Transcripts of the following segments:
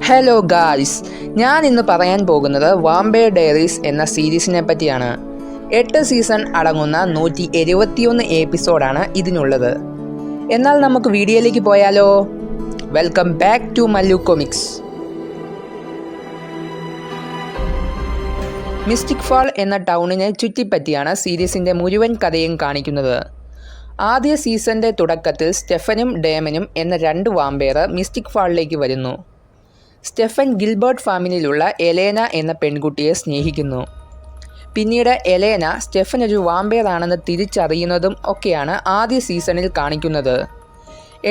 Hello guys, ഞാൻ ഇന്ന് പറയാൻ പോകുന്നത് വാമ്പയർ ഡയറീസ് എന്ന സീരീസിനെ പറ്റിയാണ്. 8 സീസൺ അടങ്ങുന്ന 171 എപ്പിസോഡാണ് ഇതിനുള്ളത്. എന്നാൽ നമുക്ക് വീഡിയോയിലേക്ക് പോയാലോ? Welcome back to Mallu comics. Mystic fall എന്ന ടൗണിനെ ചുറ്റിപ്പറ്റിയാണ് സീരീസിൻ്റെ മുഴുവൻ കഥയും കാണിക്കുന്നത്. ആദ്യ സീസണിൻ്റെ തുടക്കത്തിൽ സ്റ്റെഫനും ഡേമനും എന്ന 2 വാമ്പയർ മിസ്റ്റിക് ഫാളിലേക്ക് വരുന്നു. സ്റ്റെഫൻ ഗിൽബർട്ട് ഫാമിലിയിലുള്ള എലേന എന്ന പെൺകുട്ടിയെ സ്നേഹിക്കുന്നു. പിന്നീട് എലേന സ്റ്റെഫൻ ഒരു വാമ്പയർ ആണെന്ന് തിരിച്ചറിയുന്നതും ഒക്കെയാണ് ആദ്യ സീസണിൽ കാണിക്കുന്നത്.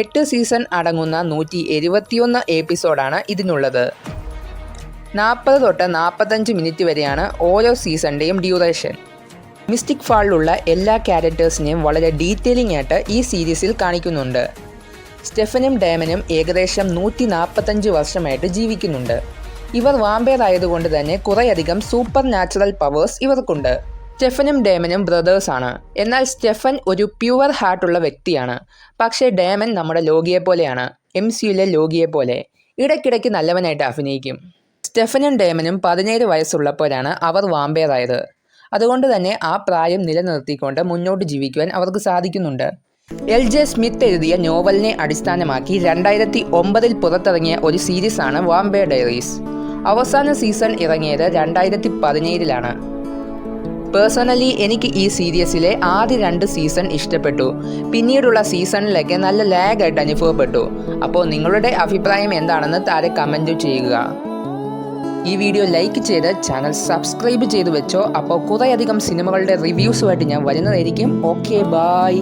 8 സീസൺ അടങ്ങുന്ന 171 എപ്പിസോഡാണ് ഇതിനുള്ളത്. 40 തൊട്ട് 45 മിനിറ്റ് വരെയാണ് ഓരോ സീസണിൻ്റെയും ഡ്യൂറേഷൻ. മിസ്റ്റിക് ഫാളിലുള്ള എല്ലാ ക്യാരക്ടേഴ്സിനെയും വളരെ ഡീറ്റെയിലിംഗ് ആയിട്ട് ഈ സീരീസിൽ കാണിക്കുന്നുണ്ട്. സ്റ്റെഫനും ഡേമനും ഏകദേശം 145 വർഷമായിട്ട് ജീവിക്കുന്നുണ്ട്. ഇവർ വാമ്പയർ ആയതുകൊണ്ട് തന്നെ കുറേയധികം സൂപ്പർ നാച്ചുറൽ പവേഴ്സ് ഇവർക്കുണ്ട്. സ്റ്റെഫനും ഡേമനും ബ്രദേഴ്സാണ്. എന്നാൽ സ്റ്റെഫൻ ഒരു പ്യുവർ ഹാർട്ടുള്ള വ്യക്തിയാണ്. പക്ഷേ ഡേമൻ നമ്മുടെ ലോകിയെ പോലെയാണ്, MCUയിലെ ലോകിയെ പോലെ. ഇടയ്ക്കിടയ്ക്ക് നല്ലവനായിട്ട് അഭിനയിക്കും. സ്റ്റെഫനും ഡേമനും 17 വയസ്സുള്ളപ്പോഴാണ് അവർ വാമ്പയർ ആയത്. അതുകൊണ്ട് തന്നെ ആ പ്രായം നിലനിർത്തിക്കൊണ്ട് മുന്നോട്ട് ജീവിക്കുവാൻ അവർക്ക് സാധിക്കുന്നുണ്ട്. LJ സ്മിത്ത് എഴുതിയ നോവലിനെ അടിസ്ഥാനമാക്കി 2009 പുറത്തിറങ്ങിയ ഒരു സീരീസാണ് വാമ്പയർ ഡയറീസ്. അവസാന സീസൺ ഇറങ്ങിയത് 2017 പേഴ്സണലി എനിക്ക് ഈ സീരീസിലെ ആദ്യ 2 സീസൺ ഇഷ്ടപ്പെട്ടു. പിന്നീടുള്ള സീസണിലൊക്കെ നല്ല ലാഗായിട്ട് അനുഭവപ്പെട്ടു. അപ്പോൾ നിങ്ങളുടെ അഭിപ്രായം എന്താണെന്ന് താഴെ കമൻറ്റ് ചെയ്യുക. ഈ വീഡിയോ ലൈക്ക് ചെയ്ത് ചാനൽ സബ്സ്ക്രൈബ് ചെയ്ത് വെച്ചോ. അപ്പോൾ കുറേയധികം സിനിമകളുടെ റിവ്യൂസുമായിട്ട് ഞാൻ വരുന്നതായിരിക്കും. Okay, by.